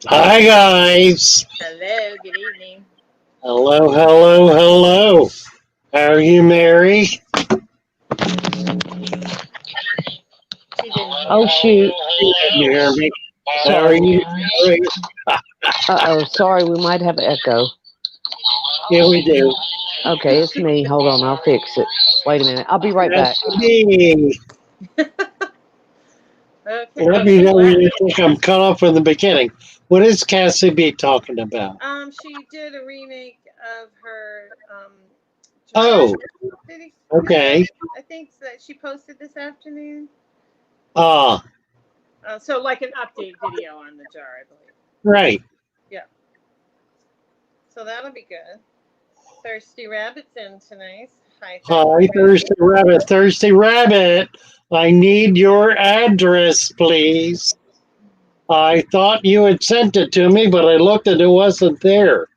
Hi, guys. Hello, good evening. Hello, hello, hello. How are you, Mary? She didn't hear Oh me. shoot. Can you hear me? How are Sorry. you, Mary? Uh-oh. Sorry, we might have echo. Yeah, we do. Okay, it's me. Hold on, I'll fix it. Wait a minute. I'll be right back. That's me. Okay. Let me know when you think I'm cut off from the beginning. What is Cassie B talking about? She did a remake of her Oh, video. okay. I think that she posted this afternoon. Ah, So like an update video on the jar, I believe. right. Yeah. So that'll be good. Thirsty Rabbit's in tonight. Hi, Hi, Thirsty Rabbit. Thirsty Rabbit. I need your address, please. I thought you had sent it to me, but I looked and it wasn't there.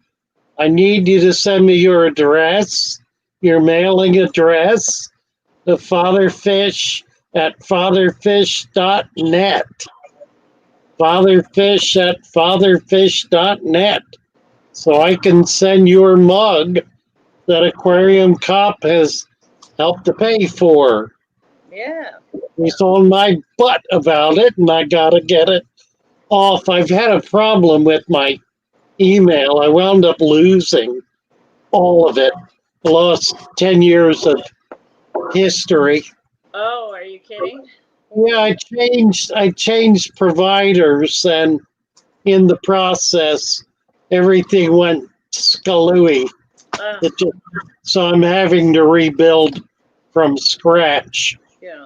I need you to send me your address, your mailing address, to fatherfish at fatherfish.net. Fatherfish at fatherfish.net. So I can send your mug that Aquarium Cop has helped to pay for. Yeah. He's on my butt about it, and I got to get it off. I've had a problem with my email. I wound up losing all of it. Lost 10 years of history. Oh, are you kidding? Yeah, I changed providers, and in the process everything went skalooey. It just, so I'm having to rebuild from scratch. Yeah.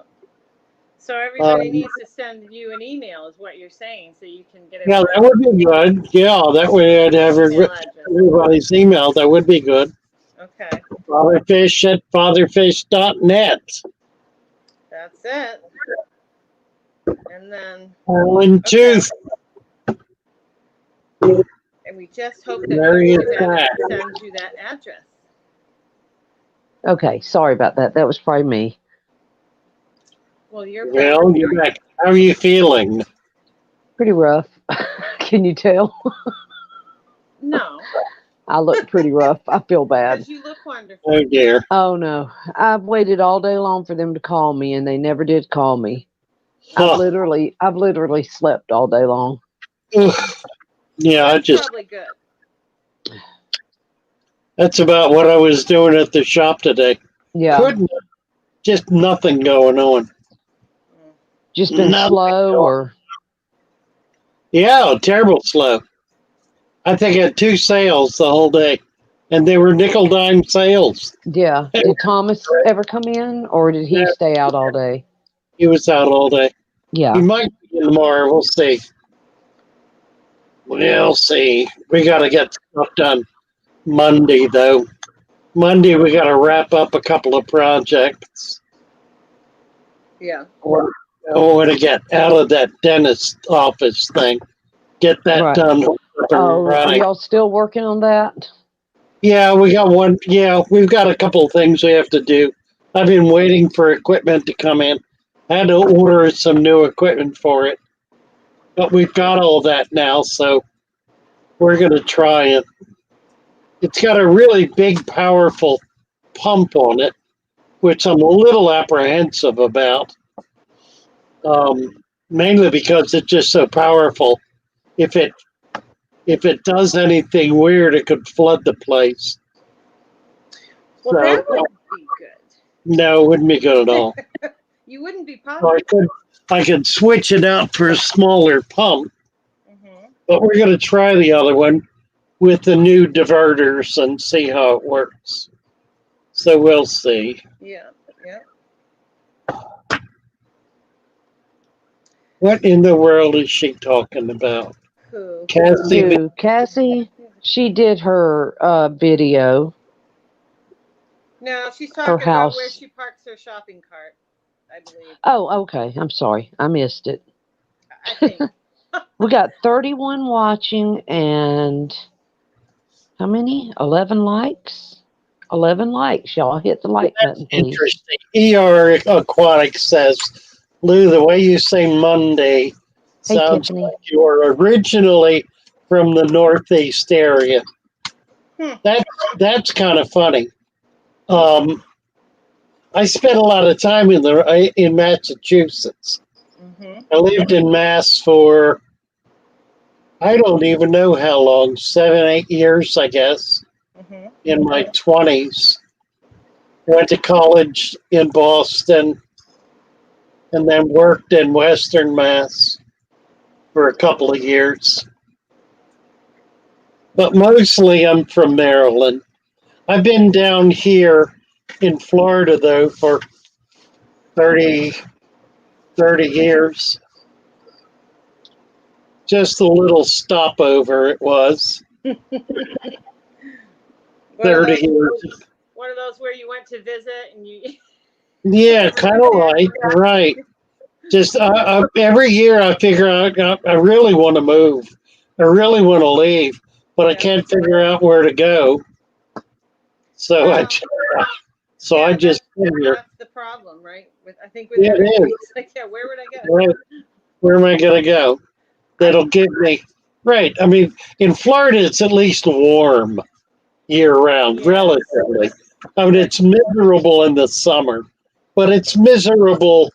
So everybody Um, needs to send you an email, is what you're saying, so you can get it. yeah, that would be good. Yeah, that way I'd have Email address. everybody's email. That would be good. Okay. Fatherfish at fatherfish.net. That's it. And then Alan Tooth. and we just hope that Very Thirsty Rabbit fat. sends you that address. Okay, sorry about that. That was probably me. Well, you're back. Well, you're back. How are you feeling? Pretty rough. Can you tell? No, I look pretty rough. I feel bad. because you look wonderful. Oh dear. Oh no. I've waited all day long for them to call me and they never did call me. I've Huh. literally slept all day long. Yeah, That's probably good. that's about what I was doing at the shop today. Yeah. Just nothing going on. Just been Nothing slow going. or Yeah, terrible slow. I think I had 2 sales the whole day, and they were nickel dime sales. yeah. Did Thomas ever come in or did he stay out all day? He was out all day. Yeah. He might be in tomorrow. We'll see. We'll see. We got to get stuff done Monday, though. Monday, we got to wrap up a couple of projects. Yeah. I want to get out of that dentist office thing. Get that Right. done. Oh, are Running. y'all still working on that? Yeah, we got one. Yeah, we've got a couple of things we have to do. I've been waiting for equipment to come in. I had to order some new equipment for it, but we've got all that now, so we're going to try it. It's got a really big, powerful pump on it, which I'm a little apprehensive about. mainly because it's just so powerful. If it does anything weird, it could flood the place. Well, So that would be good. no, it wouldn't be good at all. You wouldn't be So popular. I could switch it out for a smaller pump, Hmm. but we're going to try the other one with the new diverters and see how it works. So we'll see. Yeah, yeah. What in the world is she talking about? Who? Cassie, Who? Cassie? She did her video, No, she's her talking about where house. she parks her shopping cart, I believe. Oh, okay. I'm sorry. I missed it. I think. We got 31 watching and how many? 11 likes? 11 likes. Y'all hit the like button, please. interesting. ER Aquatic says, Lou, the way you say Monday Hey, sounds Tiffany. like you're originally from the Northeast area. Hmm. That's kind of funny. I spent a lot of time in Massachusetts. Hmm. I lived in Mass for I don't even know how long, 7, 8 years, I guess, Hmm. in my 20s. Went to college in Boston and then worked in Western Mass for a couple of years. But mostly I'm from Maryland. I've been down here in Florida, though, for 30, 30 years. Just a little stopover it was. One of 30 those. years. One of those where you went to visit and you. Yeah, kind of right. Just every year I figure out I really want to move. I really want to leave, but I Yeah. can't figure out where to go. So Well, I yeah, just figure, that's the problem, right? I think with yeah, it everything, is. it's like, yeah, where would I go? Where am I going to go? That'll give me right. I mean, in Florida, it's at least warm year round, Yes. relatively. I mean, it's miserable in the summer, but it's miserable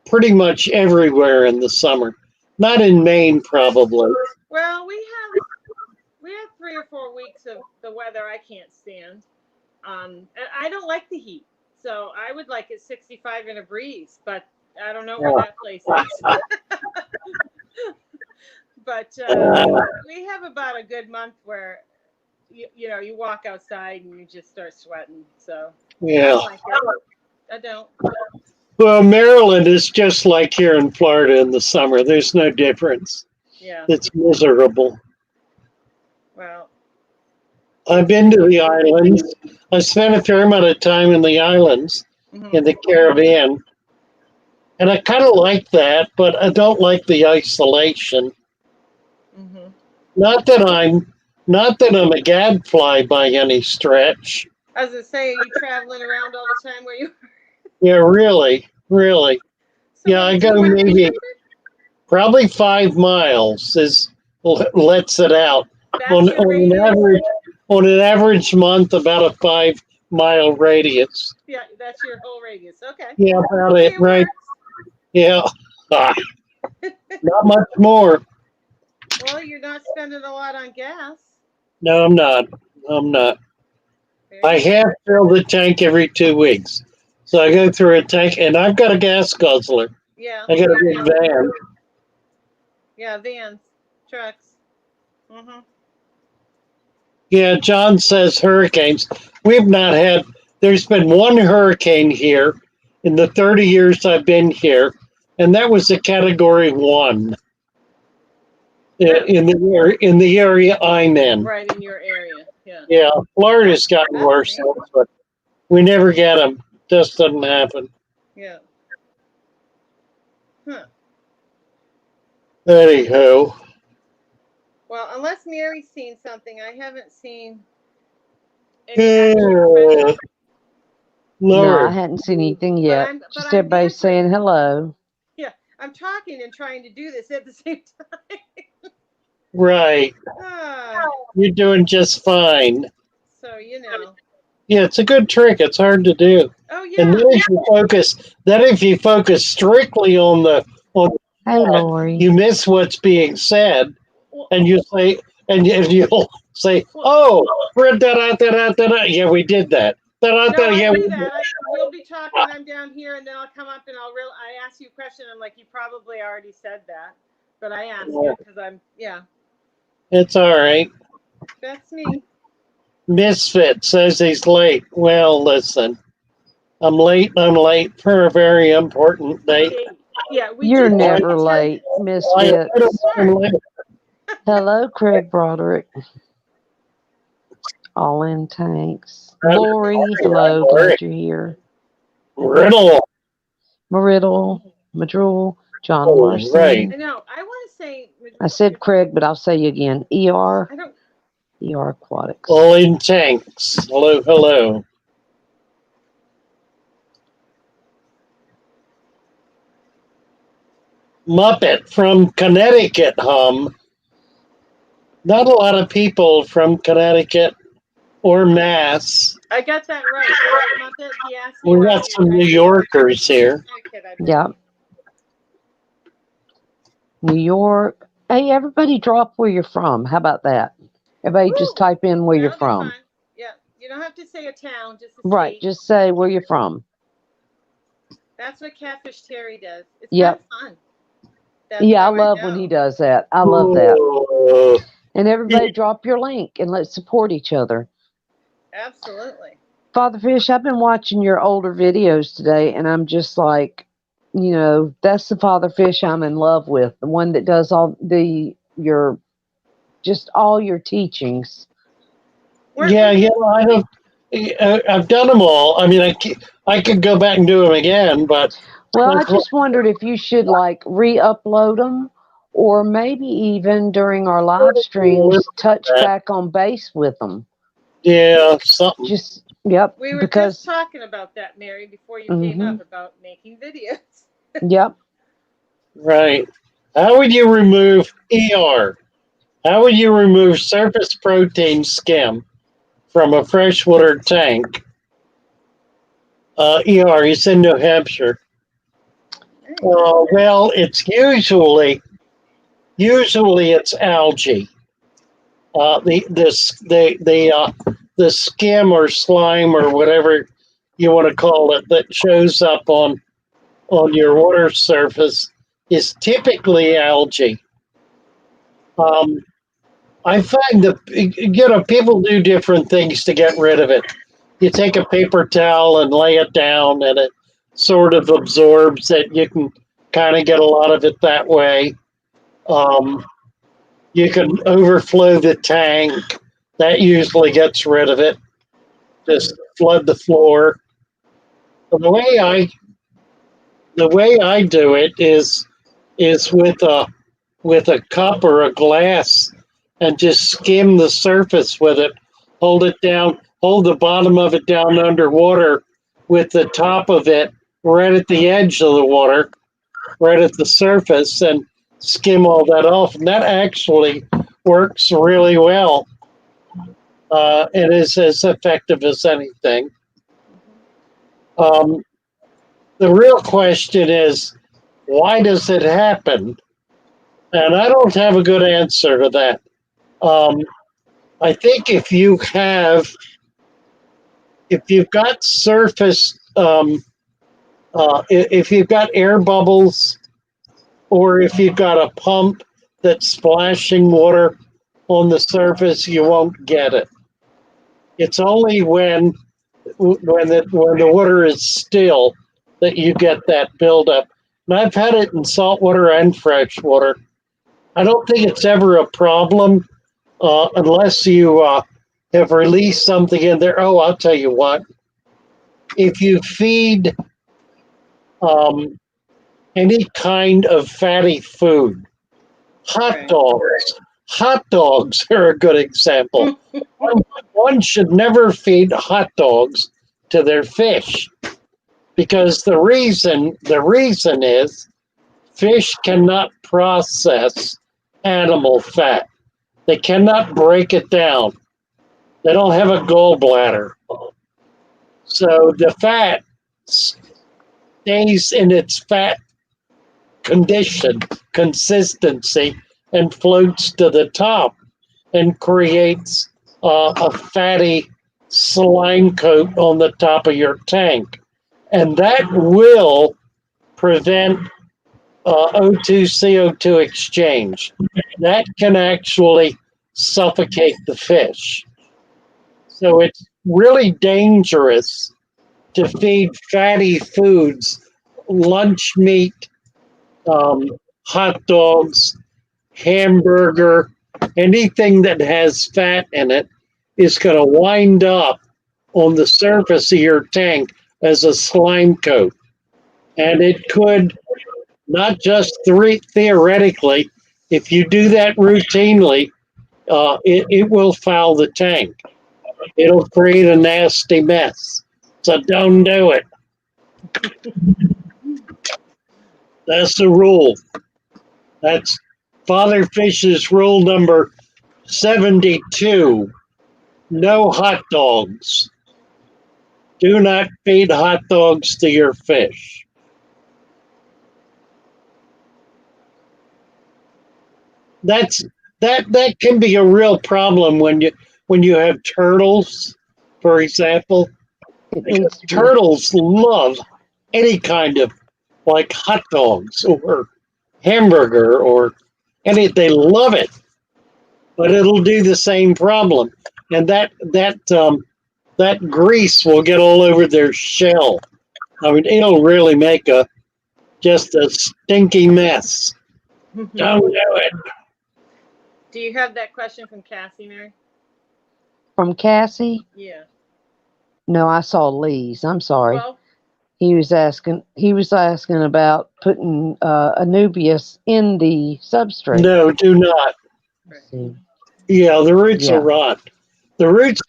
pretty much everywhere in the summer. Not in Maine, probably. Well, we had 3 or 4 weeks of the weather I can't stand. And I don't like the heat, so I would like it 65 and a breeze, but I don't know where that place is. But we have about a good month where you walk outside and you just start sweating. So I Yeah. don't like it. I don't. Well, Maryland is just like here in Florida in the summer. There's no difference. Yeah. It's miserable. Well. I've been to the islands. I spent a fair amount of time in the islands, Mhm. in the Caribbean. And I kind of like that, but I don't like the isolation. Mhm. Not that I'm a gadfly by any stretch. I was gonna say, are you traveling around all the time? Where you? Yeah, really, really. So Yeah, I go maybe probably 5 miles lets it out That's on your on an radius. average month, about a 5 mile radius. Yeah, that's your whole radius. Okay. Yeah, about Hey, it, it right? works. Yeah, Ah, not much more. Well, you're not spending a lot on gas. No, I'm not. I'm not. There I you go. have filled the tank every 2 weeks. So I go through a tank, and I've got a gas guzzler. Yeah. I got a big van. Yeah, vans, trucks. Mhm. Yeah, John says hurricanes. We've not had, there's been one hurricane here in the 30 years I've been here, and that was a category 1 in the area I'm in. Right in your area. Yeah. Yeah, Florida's gotten That's worse, amazing. but we never get them. Just doesn't happen. Yeah. Huh. Anyhow, Well, unless Mary's seen something, I haven't seen any actual uh, prints. No, I Lord, hadn't seen anything But yet. I'm Just everybody dancing. saying hello. Yeah, I'm talking and trying to do this at the same time. right. Ah, You're doing just fine. so you know. Yeah, it's a good trick. It's hard to do. Oh And yeah. then if you focus strictly on the Hey, Lori. you miss what's being said, Well, and you say, and you'll say, "Oh, we're da-da-da-da-da-da." Yeah, we did that. Da-da-da, no, I yeah, do we that. You'll be talking, I'm down here, and then I'll come up and I ask you a question. I'm like, you probably already said that, but I ask you because It's all right. that's me. Misfit says he's late. Well, listen, I'm late. I'm late for a very important date. Yeah, we You're did get never to late, I Misfits. am late. Hello, Craig Broderick. All in tanks. Lori, hello, glad you're here. Riddle. Madrill, John Oh, Larson. right. I know. I want to say. I said Craig, but I'll say you again. ER, I don't. ER Aquatics. All in tanks. Hello, hello. Muppet from Connecticut, hum. Not a lot of people from Connecticut or Mass. I got that right. Right, Muppet? He asked me. We got some New Yorkers here. Yeah. New York. Hey, everybody drop where you're from. How about that? Everybody just type in where you're from. Yeah, you don't have to say a town, just a Right, state. just say where you're from. That's what Catfish Terry does. It's Yep. kind of fun. That's Yeah, I how love know. when he does that. I love that. And everybody drop your link and let's support each other. Absolutely. Father Fish, I've been watching your older videos today and I'm just like, you know, that's the Father Fish I'm in love with. The one that does all your teachings. Yeah, I don't. I've done them all. I mean, I could go back and do them again, but well, I just wondered if you should like re-upload them, or maybe even during our live streams, touch back on base with them. Yeah, something. Just yep. We were because just talking about that, Mary, before you came up about making videos. Yep. Right. How would you remove ER? How would you remove surface protein skim from a freshwater tank? ER, he's in New Hampshire. Well, it's usually it's algae. The skim or slime or whatever you want to call it that shows up on your water surface is typically algae. I find that people do different things to get rid of it. You take a paper towel and lay it down, and it sort of absorbs it. You can kind of get a lot of it that way. You can overflow the tank. That usually gets rid of it. Just flood the floor. But the way I do it is with a cup or a glass and just skim the surface with it. Hold it down, hold the bottom of it down underwater with the top of it right at the edge of the water, right at the surface, and skim all that off. And that actually works really well. It is as effective as anything. The real question is, why does it happen? And I don't have a good answer to that. I think if you've got surface, if you've got air bubbles, or if you've got a pump that's splashing water on the surface, you won't get it. It's only when the water is still that you get that buildup. And I've had it in saltwater and freshwater. I don't think it's ever a problem unless you have released something in there. Oh, I'll tell you what. If you feed any kind of fatty food, hot dogs are a good example. One should never feed hot dogs to their fish because the reason is fish cannot process animal fat. They cannot break it down. They don't have a gallbladder. So the fat stays in its fat consistency, and floats to the top and creates a fatty slime coat on the top of your tank. And that will prevent O2 CO2 exchange. That can actually suffocate the fish. So it's really dangerous to feed fatty foods, lunch meat, hot dogs, hamburger, anything that has fat in it is going to wind up on the surface of your tank as a slime coat. And it could, not just theoretically, if you do that routinely, it will foul the tank. It'll create a nasty mess. So don't do it. That's the rule. That's Father Fish's rule number 72. No hot dogs. Do not feed hot dogs to your fish. That can be a real problem when you have turtles, for example. Turtles love any kind of like hot dogs or hamburger or any. They love it, but it'll do the same problem, and that grease will get all over their shell. I mean, it'll really make just a stinky mess. Don't do it. Do you have that question from Cassie, Mary? From Cassie? Yeah. No, I saw Lee's. I'm sorry. Well, He was asking about putting Anubias in the substrate. No, do not. See. Yeah, the roots will rot. The roots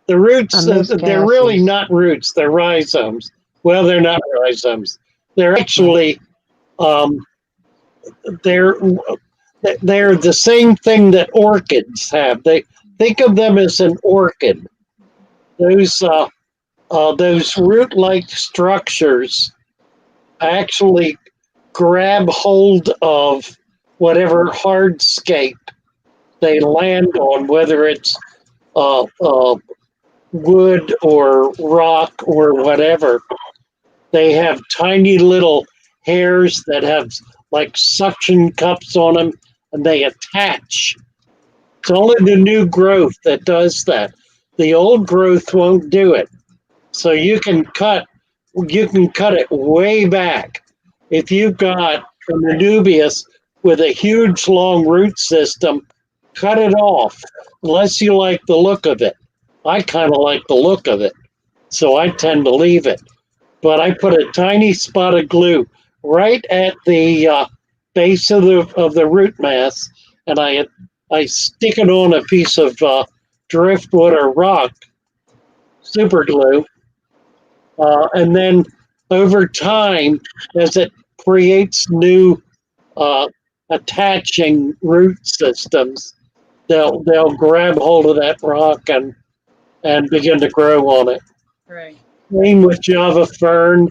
they're really not roots. They're rhizomes. Well, they're not rhizomes. They're actually they're the same thing that orchids have. They think of them as an orchid. Those root-like structures actually grab hold of whatever hardscape they land on, whether it's wood or rock or whatever. They have tiny little hairs that have like suction cups on them, and they attach. It's only the new growth that does that. The old growth won't do it. So you can cut it way back. If you've got an Anubias with a huge long root system, cut it off unless you like the look of it. I kind of like the look of it, so I tend to leave it. But I put a tiny spot of glue right at the base of the root mass, and I stick it on a piece of driftwood or rock, super glue, and then over time, as it creates new attaching root systems, they'll grab hold of that rock and begin to grow on it. right. Same with Java fern.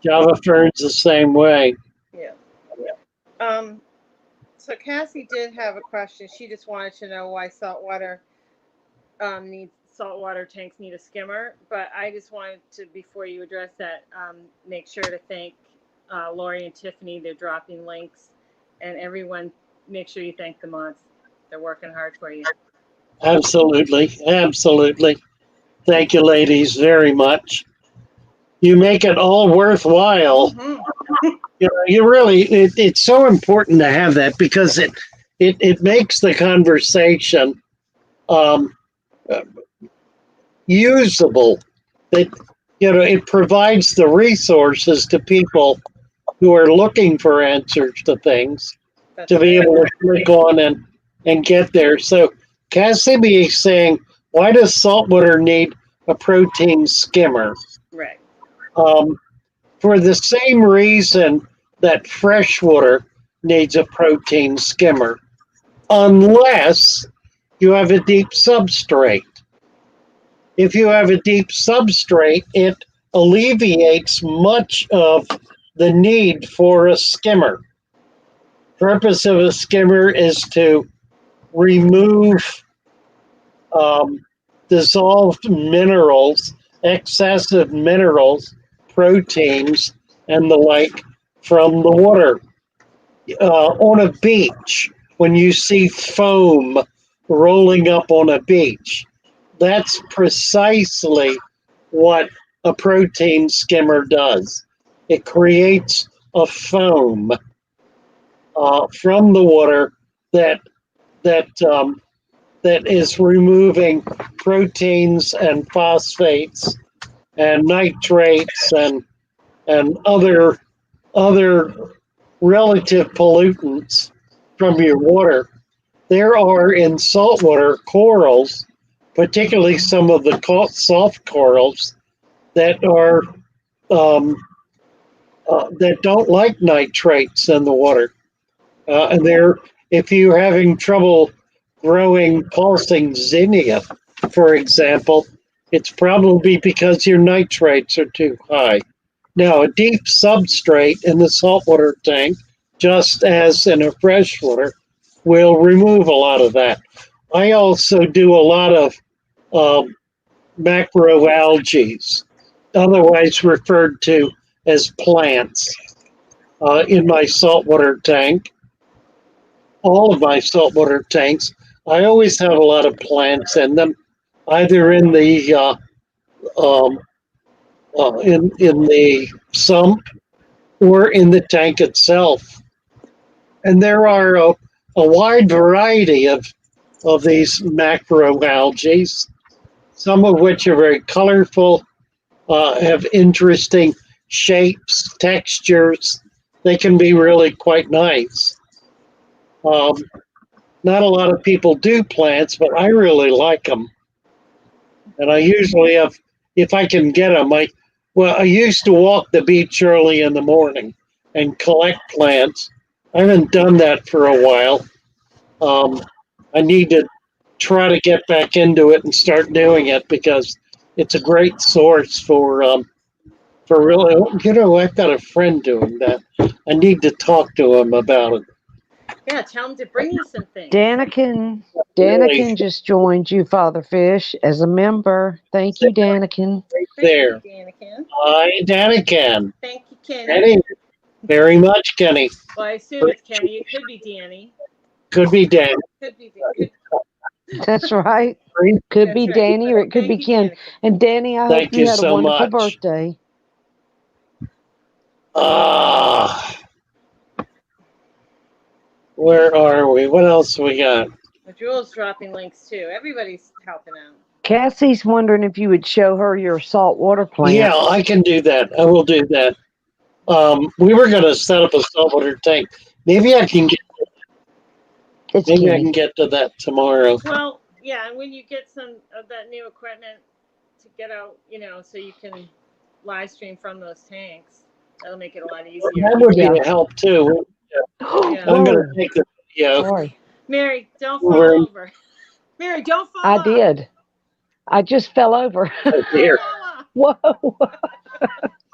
Java fern's the same way. Yeah. So Cassie did have a question. She just wanted to know why saltwater tanks need a skimmer. But I just wanted to, before you address that, make sure to thank Lori and Tiffany. They're dropping links, and everyone, make sure you thank the mods. They're working hard for you. Absolutely. Thank you, ladies, very much. You make it all worthwhile. Mm-hmm. You really, it's so important to have that because it makes the conversation usable. It provides the resources to people who are looking for answers to things. That's to be able to click on and get there. So Cassidy is saying, why does saltwater need a protein skimmer? right. For the same reason that freshwater needs a protein skimmer, unless you have a deep substrate. If you have a deep substrate, it alleviates much of the need for a skimmer. Purpose of a skimmer is to remove um, dissolved minerals, excessive minerals, proteins, and the like from the water. On a beach, when you see foam rolling up on a beach, that's precisely what a protein skimmer does. It creates a foam from the water that that that is removing proteins and phosphates and nitrates and other relative pollutants from your water. There are in saltwater corals, particularly some of the soft corals that are that don't like nitrates in the water, and they're if you're having trouble growing pulsing zinnia, for example, it's probably because your nitrates are too high. Now, a deep substrate in the saltwater tank, just as in a freshwater, will remove a lot of that. I also do a lot of um, macroalgae, otherwise referred to as plants, in my saltwater tank. All of my saltwater tanks, I always have a lot of plants in them, either in the in the sump or in the tank itself. And there are a wide variety of these macroalgae, some of which are very colorful, have interesting shapes, textures. They can be really quite nice. Um, Not a lot of people do plants, but I really like them. And I usually have, if I can get them, I used to walk the beach early in the morning and collect plants. I haven't done that for a while. I need to try to get back into it and start doing it because it's a great source for really. I've got a friend doing that. I need to talk to him about it. Yeah, tell him to bring you some things. Danikin Really, just joined you, Father Fish, as a member. Thank you, Danikin. right Thank there. you, Danikin. Hi, Danican. Thank you, Kenny. Kenny, very much, Kenny. Well, I assume it's Kenny. It could be Danny. Could be Dan. Could be. Could, That's right. Could be That's right. Danny or it could Thank be you, Ken. Danikin. And Danny, I Thank hope you you had a so wonderful much. birthday. Where are we? What else we got? Well, Jewel's dropping links too. Everybody's helping out. Cassie's wondering if you would show her your saltwater plants. Yeah, I can do that. I will do that. We were going to set up a saltwater tank. Maybe I can get. It's Maybe I Kenny. can get to that tomorrow. Well, yeah, and when you get some of that new equipment to get out, so you can live stream from those tanks, that'll make it a lot easier. That would Yeah. be a help too. Yeah. I'm going Whoa, to take the video. sorry. Mary, don't fall Where- over. Mary, don't fall I off. did. I just fell over. Here. Don't fall off. Whoa.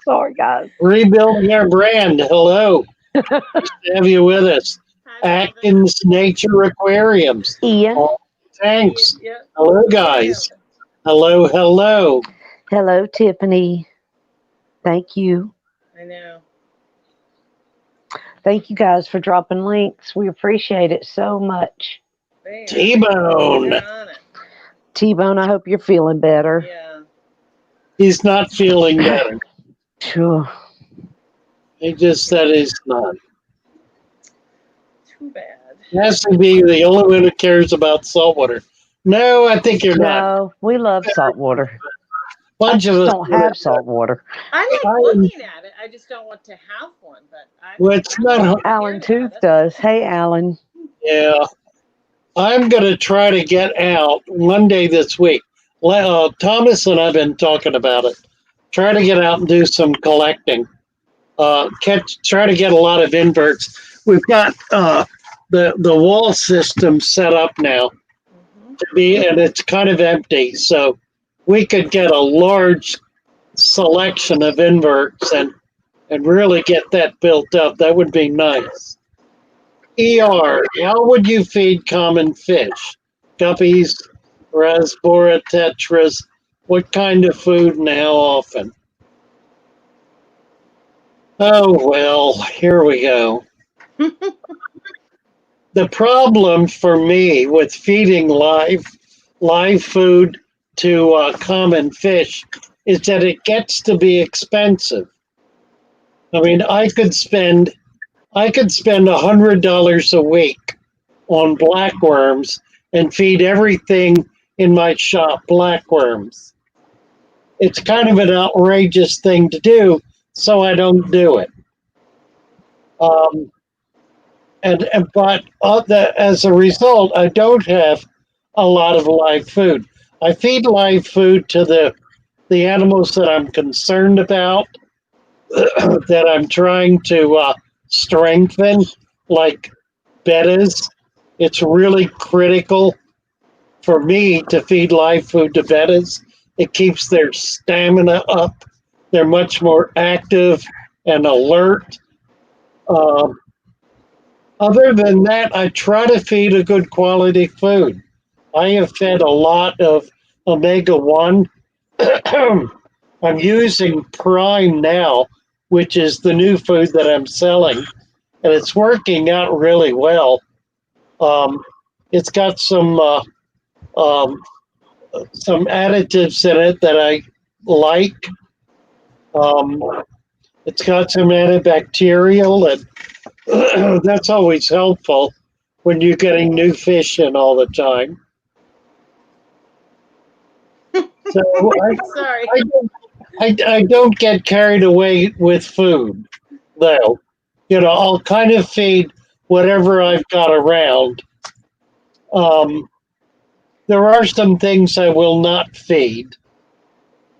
Sorry, guys. Rebuilding our brand. Hello. Nice to have you with us. Hi, Melvin. Atkins Nature Aquariums. Ian. Oh, thanks. Yeah. Hello, guys. Hello, hello. Hello, Tiffany. Thank you. I know. Thank you guys for dropping links. We appreciate it so much. They are- T-Bone. they're on it. T-Bone, I hope you're feeling better. Yeah. He's not feeling better. Sure. He just said he's not. Too bad. He has to be the only one who cares about saltwater. No, I think you're not. No, we love salt water. I Bunch of just us don't have salt water. I like I- looking at it. I just don't want to have one. But Well, it's I'm not- hearing Alan about Tooth it. does. Hey, Alan. Yeah. I'm going to try to get out one day this week. Thomas and I've been talking about it. Try to get out and do some collecting. Try to get a lot of inverts. We've got the wall system set up now Mhm. and it's kind of empty. So we could get a large selection of inverts and really get that built up. That would be nice. ER, how would you feed common fish? Guppies, rasbora, tetras. What kind of food and how often? Oh, well, here we go. The problem for me with feeding live food to common fish is that it gets to be expensive. I mean, I could spend $100 a week on blackworms and feed everything in my shop blackworms. It's kind of an outrageous thing to do, so I don't do it. Um, but as a result, I don't have a lot of live food. I feed live food to the animals that I'm concerned about, that I'm trying to strengthen, like bettas. It's really critical for me to feed live food to bettas. It keeps their stamina up. They're much more active and alert. Um, Other than that, I try to feed a good quality food. I have fed a lot of omega 1. I'm using Prime now, which is the new food that I'm selling, and it's working out really well. Um, it's got um, some additives in it that I like. Um, it's got some antibacterial, and that's always helpful when you're getting new fish in all the time. So Sorry. I don't get carried away with food, though. I'll kind of feed whatever I've got around. Um, there are some things I will not feed,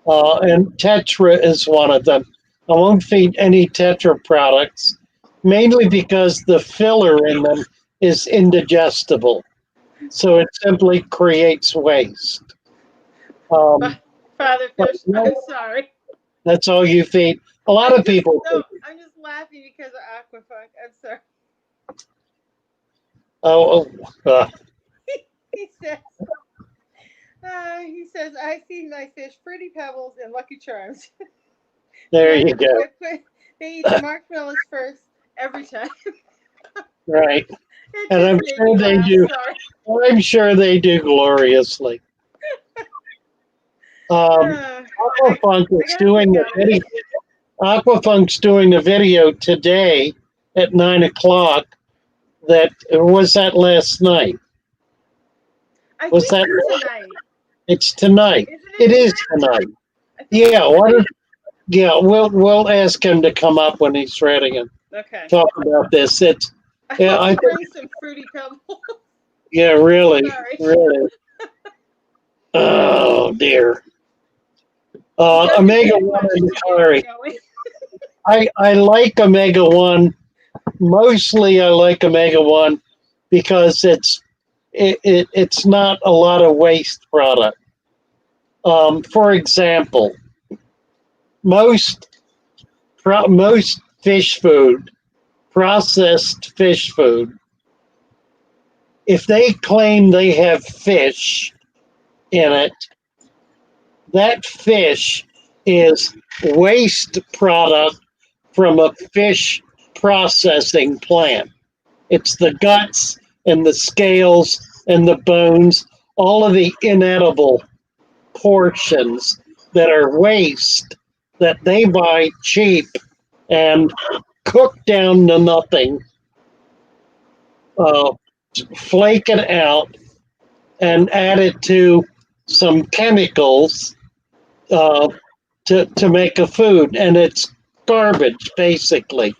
and Tetra is one of them. I won't feed any Tetra products, mainly because the filler in them is indigestible. So it simply creates waste. Father Fish, I'm sorry. That's all you feed. A lot of people. No, I'm just laughing because of Aquafunk. I'm sorry. Oh, He says, I feed my fish Fruity Pebbles and Lucky Charms. there you go. They eat the marshmallows first every time. Right. It And I'm just made sure me they laugh, do. sorry. I'm sure they do gloriously. Aquafunk is doing a video. Aquafunk's doing a video today at 9 o'clock. That was that last night. I Was think that? it's tonight. It's tonight. Isn't It is tonight. I think Yeah. it's What? Yeah. We'll ask him to come up when he's ready and okay. talk about this. It's. I Yeah. hope I he think. brings some Fruity Pebbles. Yeah. Really. Sorry. Really. Oh dear. Doesn't Omega take 1. much to I'm get sorry. going. I like Omega 1. Mostly I like Omega 1 because it's not a lot of waste product. For example, most fish food, processed fish food, if they claim they have fish in it, that fish is waste product from a fish processing plant. It's the guts and the scales and the bones, all of the inedible portions that are waste that they buy cheap and cook down to nothing, uh, flake it out, and add it to some chemicals uh, to make a food, and it's garbage basically.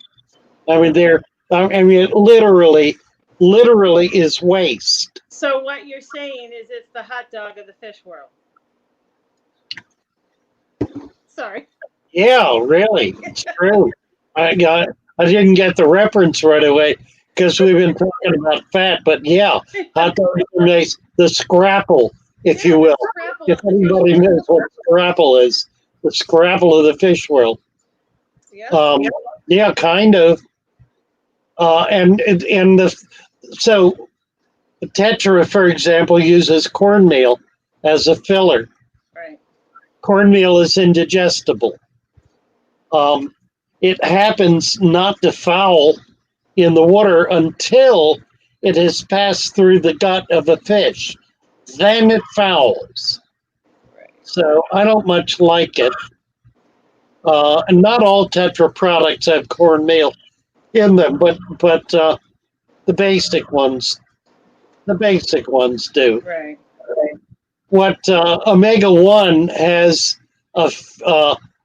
I mean, it literally is waste. So what you're saying is it's the hot dog of the fish world. Sorry. Yeah, really, it's true. I didn't get the reference right away because we've been talking about fat, but yeah, hot dog is the scrapple, if you will. If anybody knows what scrapple is, the scrapple of the fish world. Yeah. Yeah, kind of. So Tetra, for example, uses cornmeal as a filler. Right. Cornmeal is indigestible. Um, it happens not to foul in the water until it has passed through the gut of a fish. Then it fouls. Right. So I don't much like it. And not all Tetra products have cornmeal in them, but the basic ones, do. Right. What Omega One has a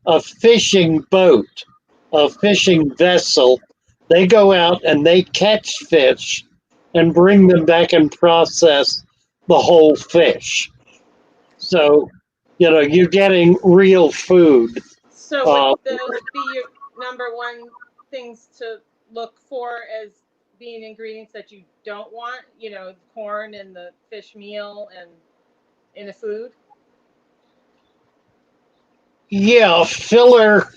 a fishing boat, a fishing vessel. They go out and they catch fish and bring them back and process the whole fish. So, you're getting real food. So would those be your number one things to look for as being ingredients that you don't want? You know, corn and the fish meal and in a food. Yeah, filler.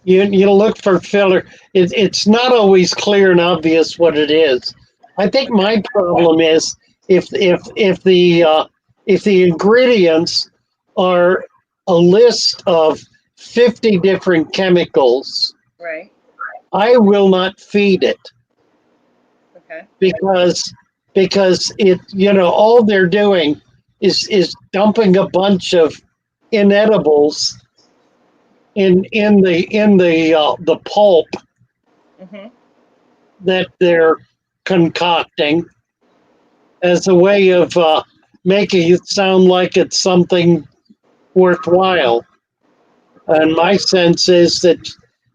You look for filler. It's not always clear and obvious what it is. I think my problem is if the ingredients are a list of 50 different chemicals, Right. I will not feed it Okay. because all they're doing is dumping a bunch of inedibles in the pulp Mhm. that they're concocting as a way of making it sound like it's something worthwhile. And my sense is that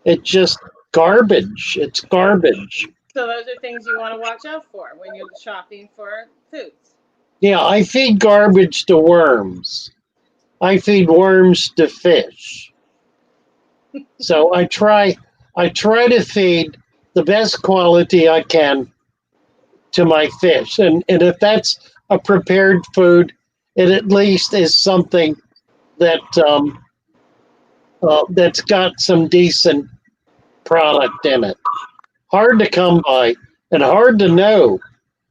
it's just garbage. It's garbage. So those are things you want to watch out for when you're shopping for foods. Yeah, I feed garbage to worms. I feed worms to fish. So I try to feed the best quality I can to my fish. And if that's a prepared food, it at least is something that that's got some decent product in it. Hard to come by and hard to know.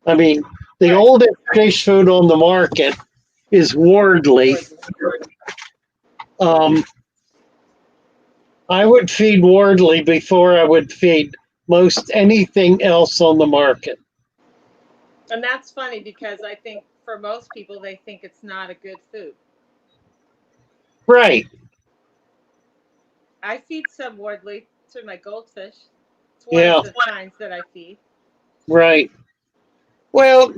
I mean, the Right. oldest fish food on the market is Wardley. Um, I would feed Wardley before I would feed most anything else on the market. And that's funny because I think for most people they think it's not a good food. Right. I feed some Wardley to my goldfish. It's one Yeah. of the kinds that I feed. Right. Well,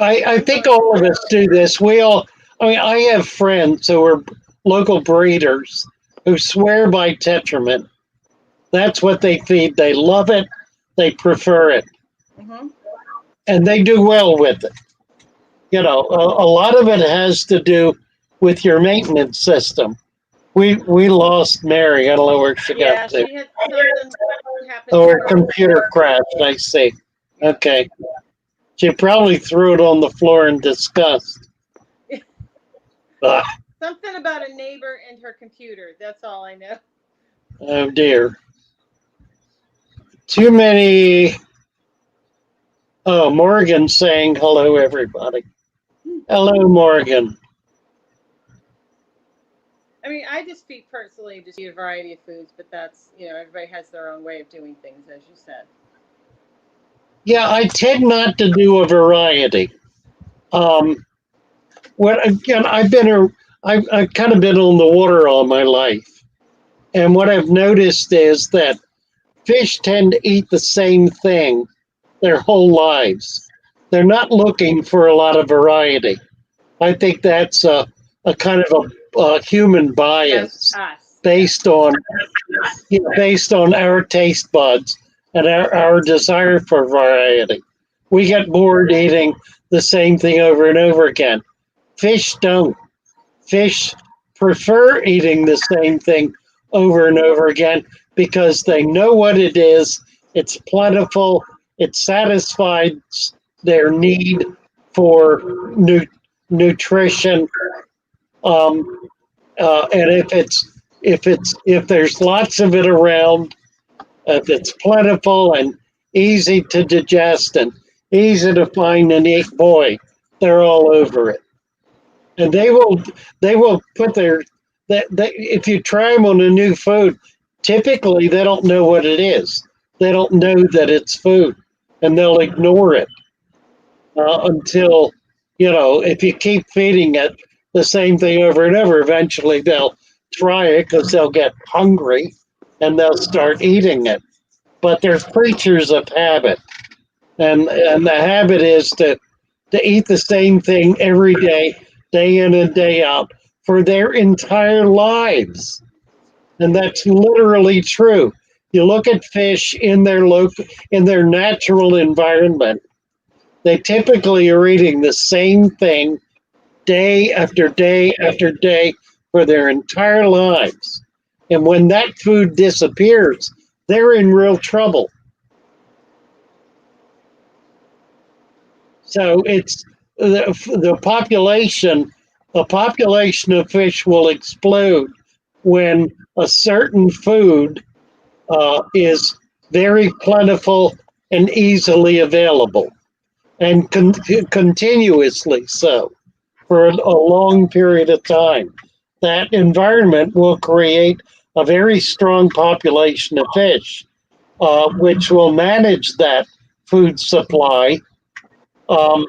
I think all of us do this. I have friends who are local breeders who swear by Tetramin. That's what they feed. They love it. They prefer it. Mhm. And they do well with it. A lot of it has to do with your maintenance system. We lost Mary. I don't know where she Yeah, got to. she had something happen Oh, to her her. computer crashed. I see. Okay. She probably threw it on the floor in disgust. Ah, Something about a neighbor and her computer. That's all I know. oh dear. Too many. Oh, Morgan saying hello, everybody. Hello, Morgan. I mean, I just feed personally just eat a variety of foods, but that's, everybody has their own way of doing things, as you said. Yeah, I tend not to do a variety. Um, I've kind of been on the water all my life, and what I've noticed is that fish tend to eat the same thing their whole lives. They're not looking for a lot of variety. I think that's a kind of a human bias That's us. based on based on our taste buds and our desire for variety. We get bored eating the same thing over and over again. Fish don't. Fish prefer eating the same thing over and over again because they know what it is. It's plentiful. It satisfies their need for nutrition. And if there's lots of it around, if it's plentiful and easy to digest and easy to find and eat, boy, they're all over it. And they will put their that if you try them on a new food, typically they don't know what it is. They don't know that it's food, and they'll ignore it until if you keep feeding it the same thing over and over, eventually they'll try it because they'll get hungry and they'll start eating it. But they're creatures of habit, and the habit is to eat the same thing every day in and day out, for their entire lives. And that's literally true. You look at fish in their natural environment, they typically are eating the same thing day after day after day for their entire lives. And when that food disappears, they're in real trouble. So it's the population. A population of fish will explode when a certain food is very plentiful and easily available, and continuously so for a long period of time. That environment will create a very strong population of fish, which will manage that food supply um,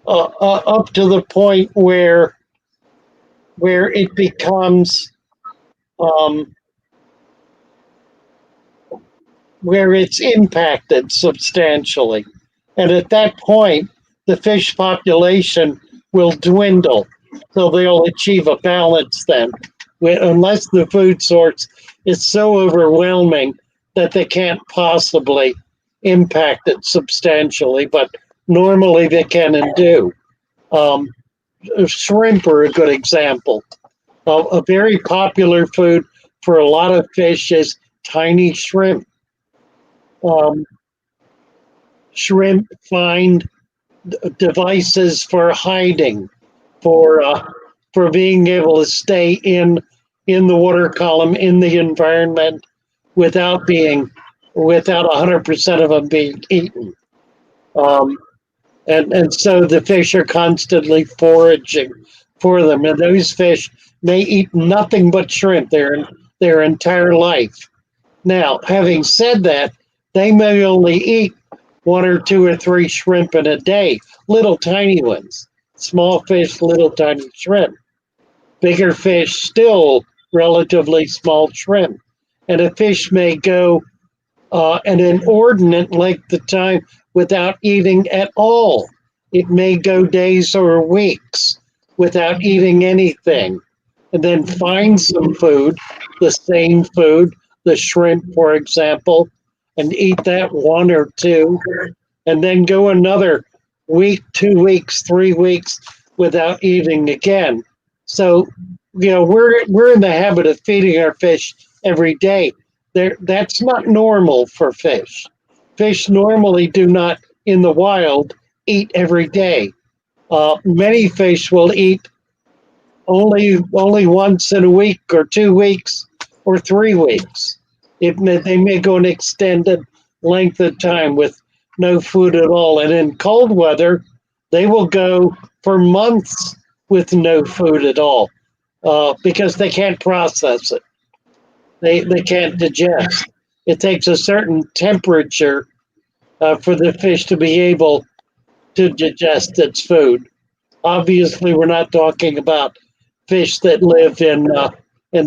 up to the point where it becomes um, where it's impacted substantially. And at that point, the fish population will dwindle. So they'll achieve a balance then, unless the food source is so overwhelming that they can't possibly impact it substantially. But normally they can and do. Um, Shrimp are a good example. A very popular food for a lot of fish is tiny shrimp. Um, Shrimp find devices for hiding, for being able to stay in the water column, in the environment, without 100% of them being eaten. Um, and so the fish are constantly foraging for them, and those fish may eat nothing but shrimp their entire life. Now, having said that, they may only eat one or two or three shrimp in a day, little tiny ones. Small fish, little tiny shrimp. Bigger fish, still relatively small shrimp. And a fish may go an inordinate length of time without eating at all. It may go days or weeks without eating anything, and then find some food, the same food, the shrimp, for example, and eat that one or two, and then go another week, 2 weeks, 3 weeks without eating again. So, we're in the habit of feeding our fish every day. That's not normal for fish. Fish normally do not, in the wild, eat every day. Many fish will eat only once in a week or 2 weeks or 3 weeks. They may go an extended length of time with no food at all. And in cold weather, they will go for months with no food at all because they can't process it. They can't digest. It takes a certain temperature for the fish to be able to digest its food. Obviously, we're not talking about fish that live in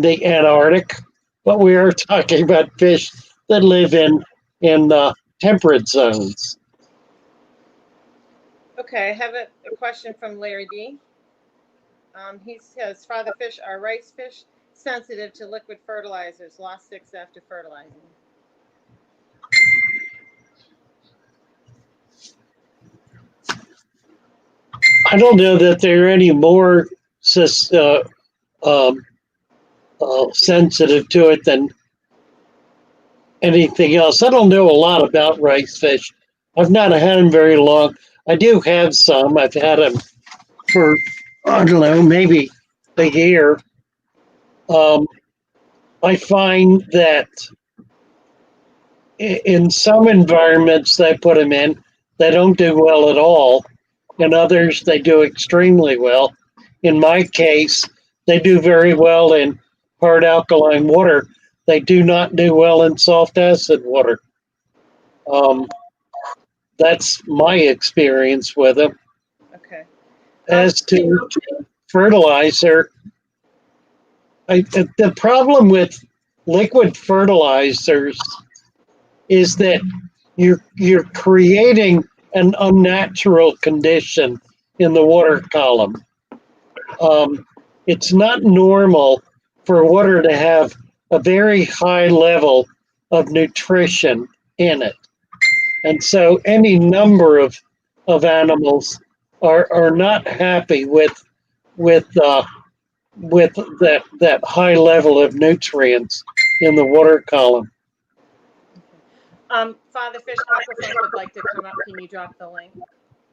the Antarctic, but we are talking about fish that live in temperate zones. Okay, I have a question from Larry D. He says, father fish are rice fish sensitive to liquid fertilizers, lost 6 after fertilizing. I don't know that they're any more um, sensitive to it than anything else. I don't know a lot about rice fish. I've not had them very long. I do have some. I've had them for, I don't know, maybe a year. Um, I find that in some environments they put them in, they don't do well at all. In others, they do extremely well. In my case, they do very well in hard alkaline water. They do not do well in soft acid water. Um, that's my experience with them. Okay. As to fertilizer, the problem with liquid fertilizers is that you're creating an unnatural condition in the water column. It's not normal for water to have a very high level of nutrition in it, and so any number of animals are not happy with that high level of nutrients in the water column. Father Fish Copperfunk would like to come up. Can you drop the link?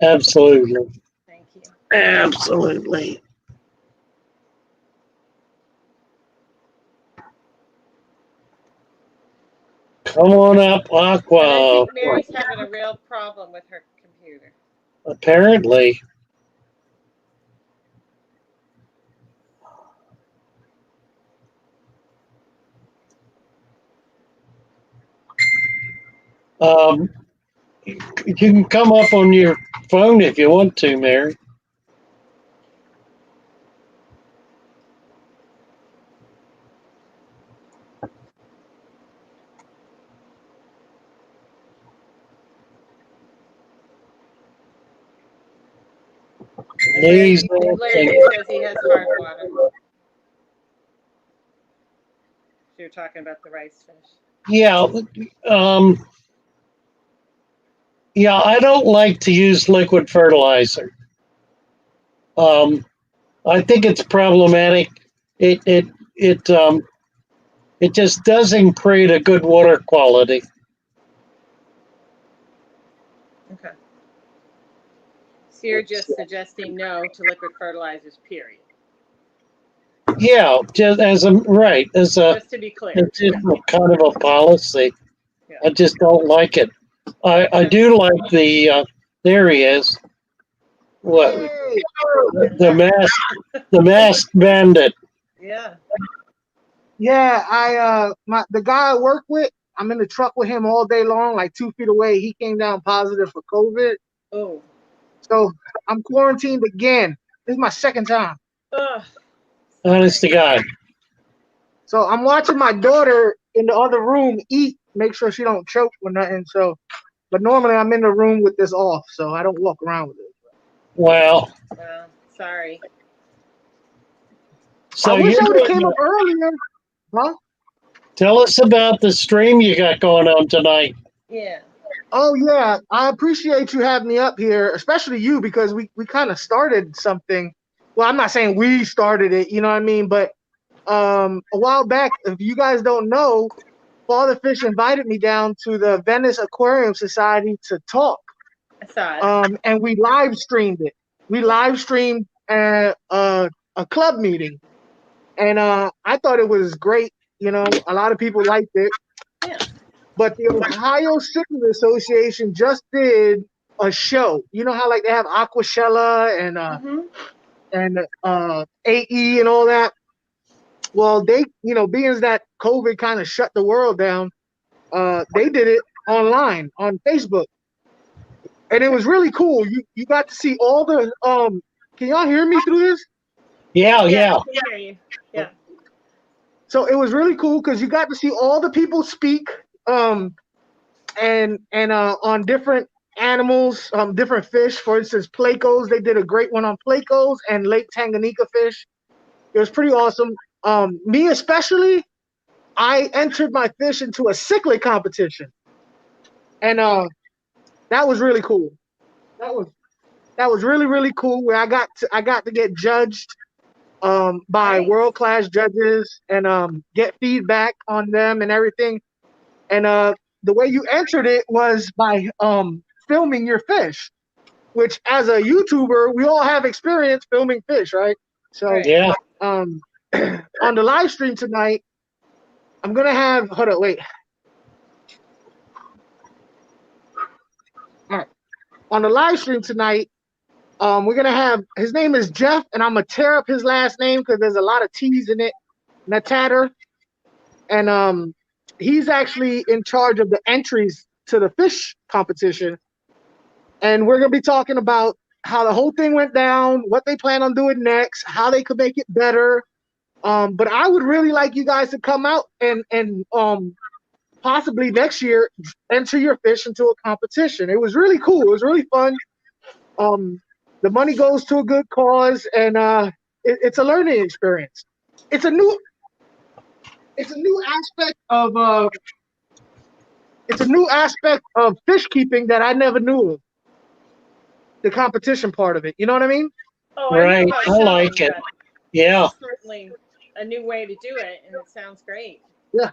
Absolutely. Thank you. Absolutely. Come on up, And I Aqua. think Mary's having a real problem with her computer. Apparently. You can come up on your phone if you want to, Mary. And Larry says he has hard water. You're talking about the rice fish. Yeah, yeah. I don't like to use liquid fertilizer. I think it's problematic. It just doesn't create a good water quality. Okay. So you're just suggesting no to liquid fertilizers, period. Yeah, just as a right as a Just to be clear. it's just a kind of a policy. Yeah. I just don't like it. I do like the there he is. What the masked bandit. Yeah. Yeah, the guy I work with, I'm in the truck with him all day long, like 2 feet away. He came down positive for COVID. Oh. So I'm quarantined again. This is my second time. Ugh. Honest to God. So I'm watching my daughter in the other room eat, make sure she don't choke or nothing. So, but normally I'm in the room with this off, so I don't walk around with it. Well, Well, sorry. so I wish I would have you came up earlier. Huh? tell us about the stream you got going on tonight. Yeah. Oh yeah, I appreciate you having me up here, especially you, because we kind of started something. Well, I'm not saying we started it, you know what I mean, but a while back, if you guys don't know, Father Fish invited me down to the Venice Aquarium Society to talk. I saw it. And we live streamed it. We live streamed a club meeting, and I thought it was great. You know, a lot of people liked it. Yeah. But the Ohio Cichlid Association just did a show. You know how like they have Aquashella and AE and all that. Well, they, you know, being that COVID kind of shut the world down, they did it online on Facebook, and it was really cool. You got to see all the Can y'all hear me through this? Yeah. I can hear you. Yeah. So it was really cool because you got to see all the people speak, and on different animals, different fish. For instance, Plecos. They did a great one on Plecos and Lake Tanganyika fish. It was pretty awesome. Me especially, I entered my fish into a cichlid competition, and that was really cool. That was really cool. Where I got to get judged by world-class judges and get feedback on them and everything. And the way you entered it was by filming your fish, which as a YouTuber, we all have experience filming fish, right? So Yeah. on the live stream tonight, I'm gonna have. Hold on, wait. All right. On the live stream tonight, we're gonna have. His name is Jeff, and I'm gonna tear up his last name because there's a lot of T's in it. Natatter, and he's actually in charge of the entries to the fish competition, and we're gonna be talking about how the whole thing went down, what they plan on doing next, how they could make it better. But I would really like you guys to come out and possibly next year enter your fish into a competition. It was really cool. It was really fun. The money goes to a good cause, and it's a learning experience. It's a new aspect of fish keeping that I never knew of. The competition part of it. You know what I mean? Oh, Right. know about I like shelling, it. but Yeah. it's certainly a new way to do it, and it sounds great. Yeah.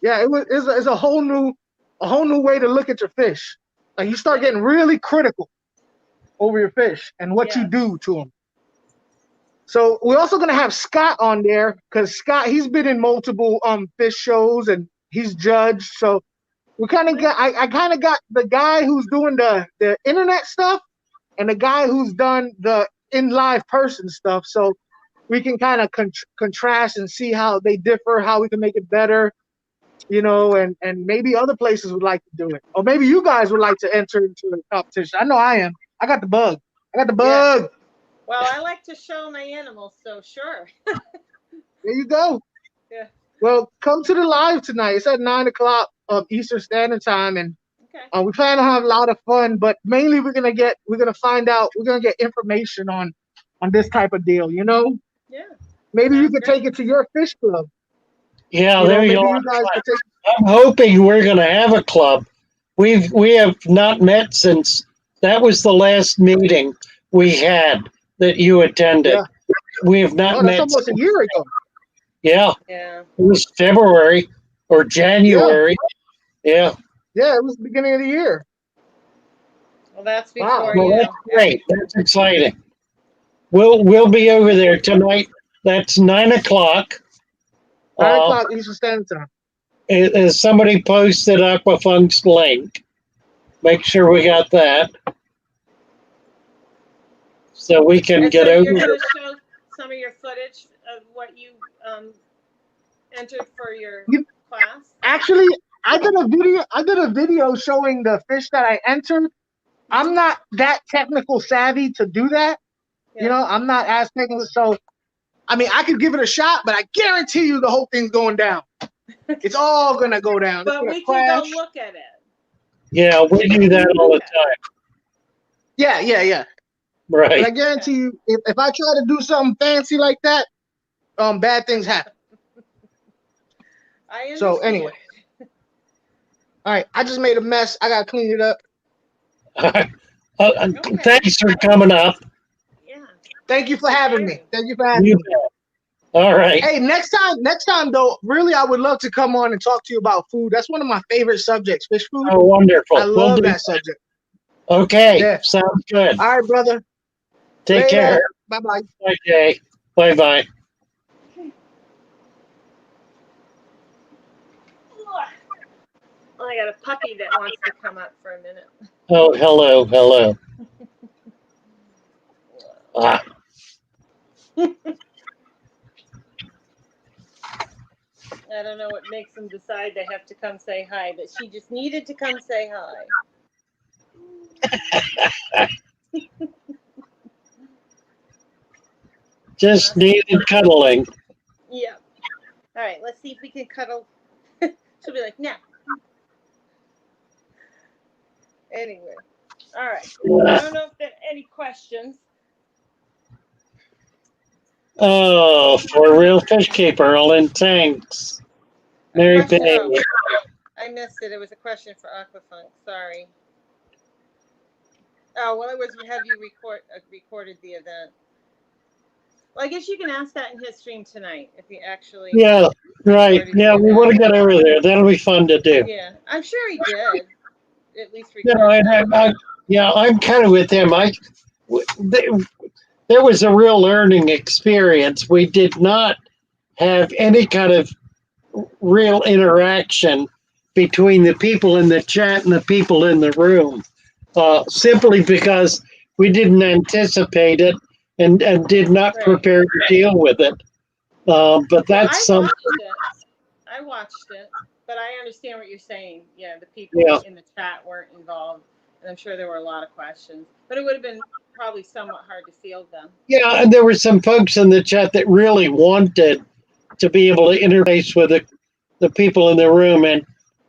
It's a whole new way to look at your fish. Like you start getting really critical over your fish and what you do to them. So we're also gonna have Scott on there because Scott, he's been in multiple fish shows and he's judged. So we kind of got I kind of got the guy who's doing the internet stuff and the guy who's done the in live person stuff. So we can kind of contrast and see how they differ, how we can make it better, you know, and maybe other places would like to do it, or maybe you guys would like to enter into a competition. I know I am. I got the bug. Yeah. Well, I like to show my animals, so sure. There you go. Yeah. Well, come to the live tonight. It's at 9:00 Eastern Standard Time, and we plan to have a lot of fun. But mainly, we're gonna get information on this type of deal. You know. Yeah. Maybe you could take it to your fish club. Yeah, You know, there you maybe go. you guys could take. I'm hoping we're going to have a club. We have not met since that was the last meeting we had that you attended. Yeah. We have not met. That's almost a year ago. Yeah. Yeah. It was February or January. Yeah. Yeah, it was the beginning of the year. Well, that's Wow. before Well, you. that's great. That's exciting. We'll be over there tonight. That's 9:00. 9:00 Eastern Standard Time. As somebody posted Aquafunk's link, make sure we got that, so we can And get so over you're there. going to show some of your footage of what you entered for your class. Actually, I did a video showing the fish that I entered. I'm not that technical savvy to do that. Yeah. You know, I'm not as technical. So, I mean, I could give it a shot, but I guarantee you the whole thing's going down. It's all gonna go down. But we can go look at it. Yeah, we do that all the time. Yeah. Right. But I guarantee you, if I try to do something fancy like that, bad things happen. I understand. So anyway, all right. I just made a mess. I gotta clean it up. Thanks for coming up. Yeah. Thank you for having me. You bet. All right. Hey, next time though, really, I would love to come on and talk to you about food. That's one of my favorite subjects, fish food. Oh, wonderful. I love that subject. Okay. Yeah. Sounds good. All right, brother. Take care. Bye-bye. Okay. Bye-bye. Oh, I got a puppy that wants to come up for a minute. Oh, hello. Ah. I don't know what makes them decide they have to come say hi, but she just needed to come say hi. Just needed cuddling. Yeah. All right, let's see if we can cuddle. She'll be like, no. Anyway. All right. I don't know if there are any questions. Oh, for a real fish keeper, all in tanks. Mary Bay. I missed it. It was a question for Aquafunk. Sorry. Oh, well, it was have you recorded the event. Well, I guess you can ask that in his stream tonight if you actually. Yeah, right. Yeah, we want to get over there. That'll be fun to do. Yeah, I'm sure he did. At least I'm kind of with him. There was a real learning experience. We did not have any kind of real interaction between the people in the chat and the people in the room, simply because we didn't anticipate it and did not Right. prepare to deal with it. But Well, that's I something. watched it. I watched it, but I understand what you're saying. Yeah, the people Yeah. in the chat weren't involved, and I'm sure there were a lot of questions. But it would have been probably somewhat hard to field them. Yeah, and there were some folks in the chat that really wanted to be able to interface with the people in the room, and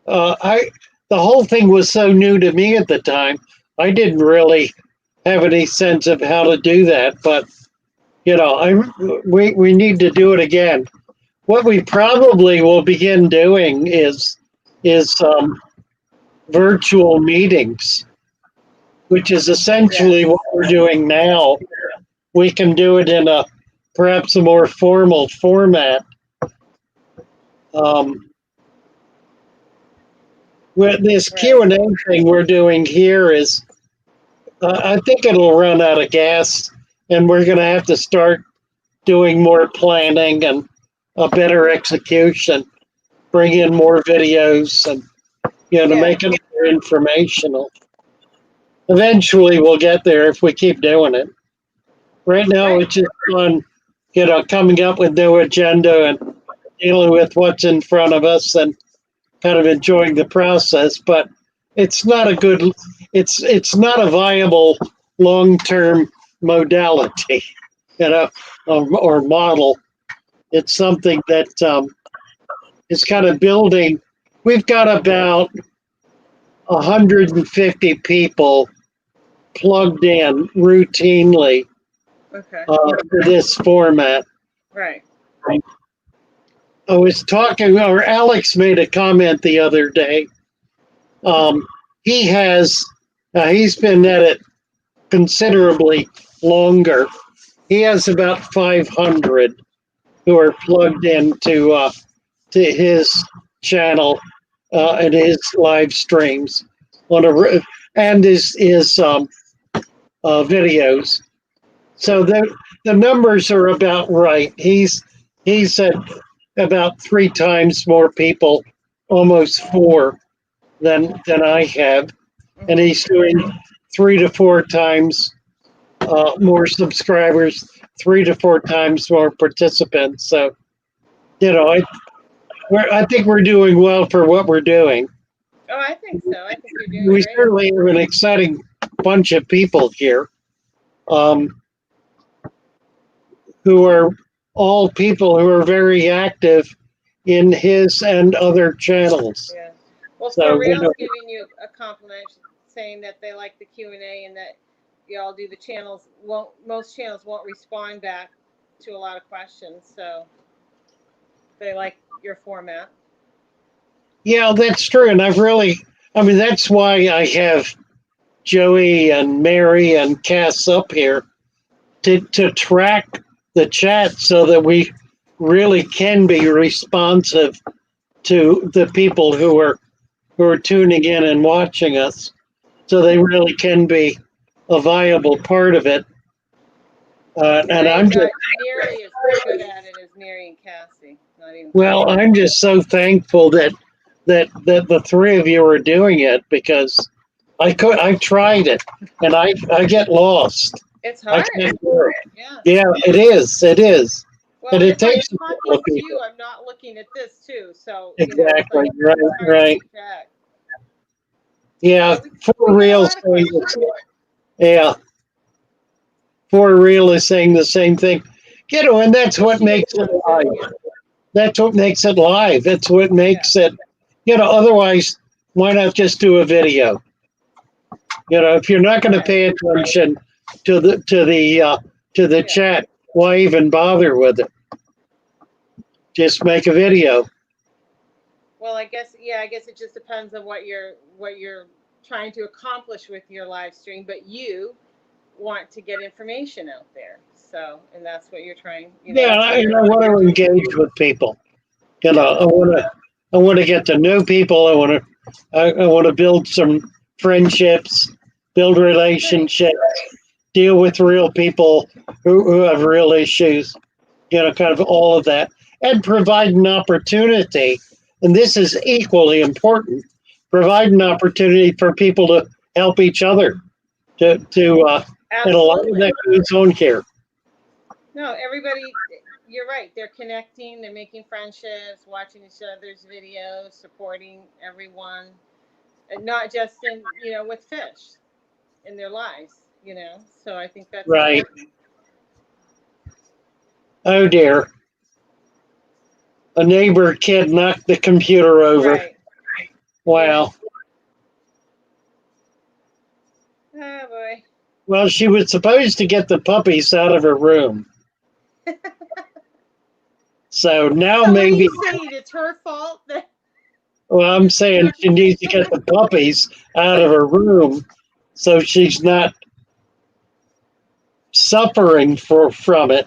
the whole thing was so new to me at the time. I didn't really have any sense of how to do that, but we need to do it again. What we probably will begin doing is virtual meetings, which is essentially Yes. what we're doing now. We can do it in perhaps a more formal format. With this Right. Q&A thing we're doing here is, I think it'll run out of gas, and we're going to have to start doing more planning and a better execution. Bring in more videos and to Yeah. make it more informational. Eventually, we'll get there if we keep doing it. Right now, Right. it's just fun, coming up with no agenda and dealing with what's in front of us and kind of enjoying the process. But it's not a good, it's not a viable long-term modality, or model. It's something that is kind of building. We've got about 150 people plugged in routinely Okay. for this format. Right. I was talking, or Alex made a comment the other day. He's been at it considerably longer. He has about 500 who are plugged into to his channel and his live streams and his videos. So the numbers are about right. He's at about 3 times more people, almost 4 than I have, and he's doing 3 to 4 times more subscribers, 3 to 4 times more participants. So, I think we're doing well for what we're doing. Oh, I think so. I think you're doing We great. certainly have an exciting bunch of people here, who are all people who are very active in his and other channels. Yeah. Well, So, For Real's giving you a compliment, saying that they like the Q&A and that y'all do the channels. Most channels won't respond back to a lot of questions, so they like your format. Yeah, that's true. And that's why I have Joey and Mary and Cass up here to track the chat so that we really can be responsive to the people who are tuning in and watching us, so they really can be a viable part of it. And I'm just nearly as good at it as Mary and Cassie. Not even well, I'm just so thankful that the 3 of you are doing it, because I've tried it and I get lost. It's hard. I can't do it. Yeah. Yeah, it is. It is. Well, But it if I'm takes a talking couple of to people. you, I'm not looking at this too. So Exactly. it's hard to Right. keep track. Yeah. We For get a real. lot of questions. Yeah. For real is saying the same thing. And that's what makes it live. That's what makes it live. That's what makes it. Otherwise, why not just do a video? If you're not going to pay attention to the chat, why even bother with it? Just make a video. Well, I guess it just depends on what you're trying to accomplish with your live stream, but you want to get information out there. So, and that's what you're trying. I want to engage with people. I want to get to know people. I want to build some friendships, build relationships, deal with real people who have real issues. Kind of all of that. and provide an opportunity. And this is equally important. Provide an opportunity for people to help each other. And a lot of Absolutely. that goes on here. No, everybody, you're right. They're connecting, they're making friendships, watching each other's videos, supporting everyone, and not just in, with fish in their lives. So I think that's Right. important. Oh dear. A neighbor kid knocked the computer over. Right. Wow. Oh boy. Well, she was supposed to get the puppies out of her room. So now So what are maybe, you saying? It's her fault that well, I'm saying she needs to get the puppies out of her room so she's not suffering from it.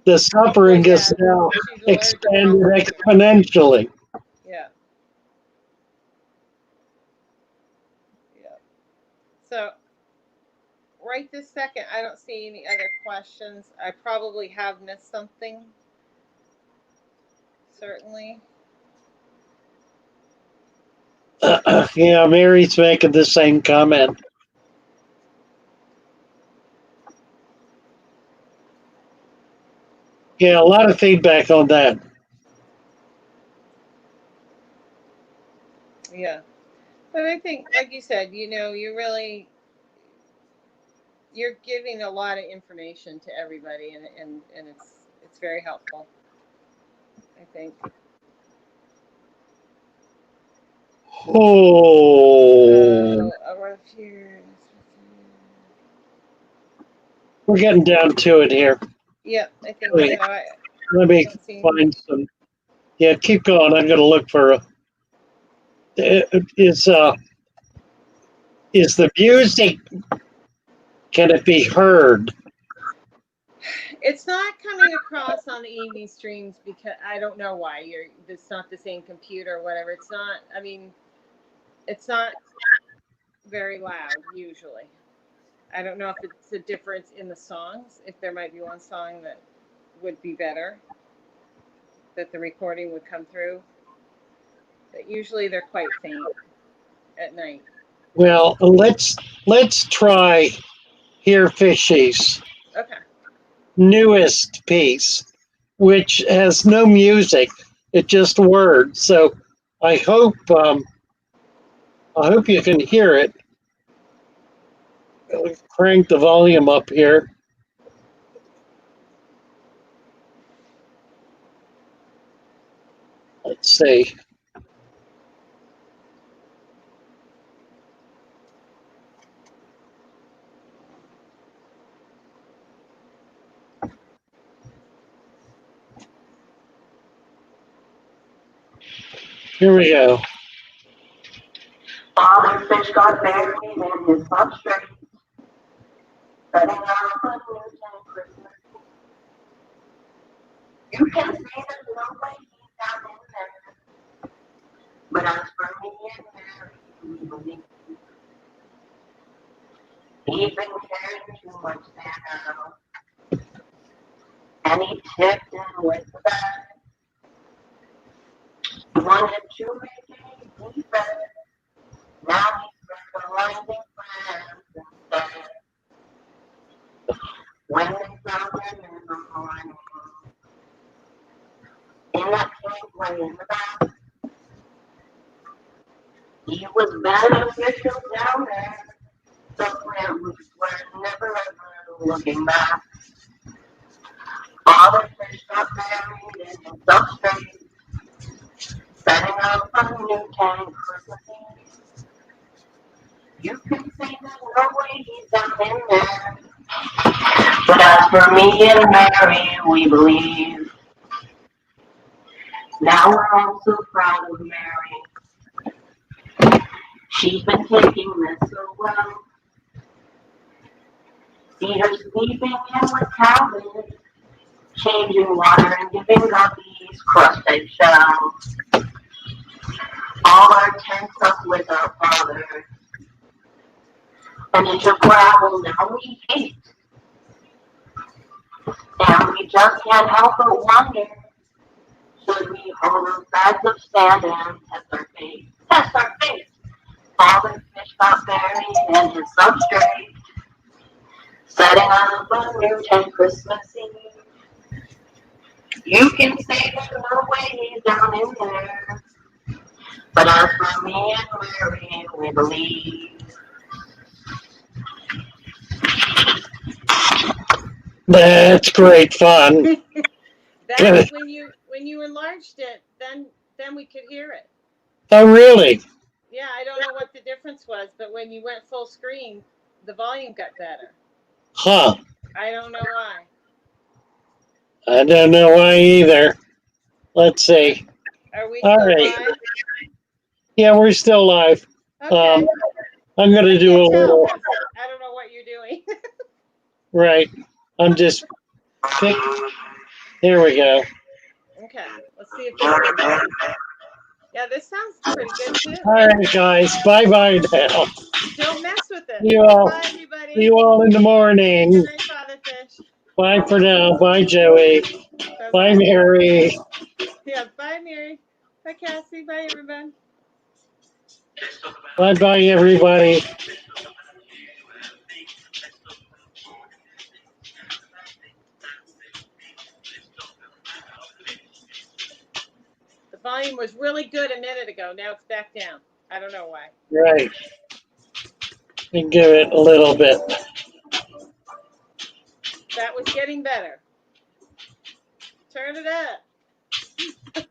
The suffering well, is yeah, now she's allergic to expanded puppets. exponentially. Yeah. Yeah. So right this second, I don't see any other questions. I probably have missed something. Certainly. Yeah, Mary's making the same comment. Yeah, a lot of feedback on that. Yeah. But I think, like you said, you're giving a lot of information to everybody, and it's very helpful, I think. Oh, we're getting down to it here. Yeah, I think Wait, so. I let me don't see. find some. Yeah, keep going. I'm going to look for is the music, can it be heard? It's not coming across on the evening streams because I don't know why. It's not the same computer or whatever. It's not. I mean, it's not very loud usually. I don't know if it's a difference in the songs. If there might be one song that would be better, that the recording would come through. But usually they're quite faint at night. Well, let's try Hear Fishy's Okay. newest piece, which has no music, it's just words. So I hope you can hear it. Crank the volume up here. Let's see. Here we go. Father fish got buried in his substrate, setting up a new tank Christmas. You can see there's no way he's down in there, but as for me and Mary, we believe he'd been carrying too much sand out, and he tipped in with the bag. He wanted to make a deep bed. Now he's fertilizing plants instead. When they found him in the morning, in that tank way in the back, he was beneficial down there. The plant roots were never ever looking back. Father fish got buried in his substrate, setting up a new tank Christmas Eve. You can see there's no way he's down in there. But as for me and Mary, we believe. Now we're all so proud of Mary. She's been taking this so well. See her sleeping in with cabbage, changing water and giving guppies crushed eggshells. All our tents up with our father. An inch of gravel now we hate. And we just can't help but wonder when we hold those bags of sand and test our fate. Test our fate. Father fish got buried and his substrate. Setting up a new tent Christmas Eve. You can say there's no way he's down in there. But as for me and Mary, we believe. That's great fun. That's when you enlarged it, then we could hear it. Oh, really? Yeah, I don't know what the difference was, but when you went full screen, the volume got better. Huh. I don't know why. I don't know why either. Let's see. Are we All still right. live? Yeah, we're still live. Okay. I'm going to I do a can't tell little, 'cause I don't know what you're doing. right. I'm just, there we go. Okay, let's see if this one's on. Yeah, this sounds pretty good too. All right, guys. Bye-bye now. Don't mess with it. See you all. Bye, See everybody. you all in the morning. Good night, Father Fish. Bye for now. Bye, Joey. Bye, Bye-bye. Mary. Yeah, bye, Mary. Bye, Cassie. Bye, everybody. Bye-bye, everybody. The volume was really good a minute ago. Now it's back down. I don't know why. Right. And give it a little bit. That was getting better. Turn it up.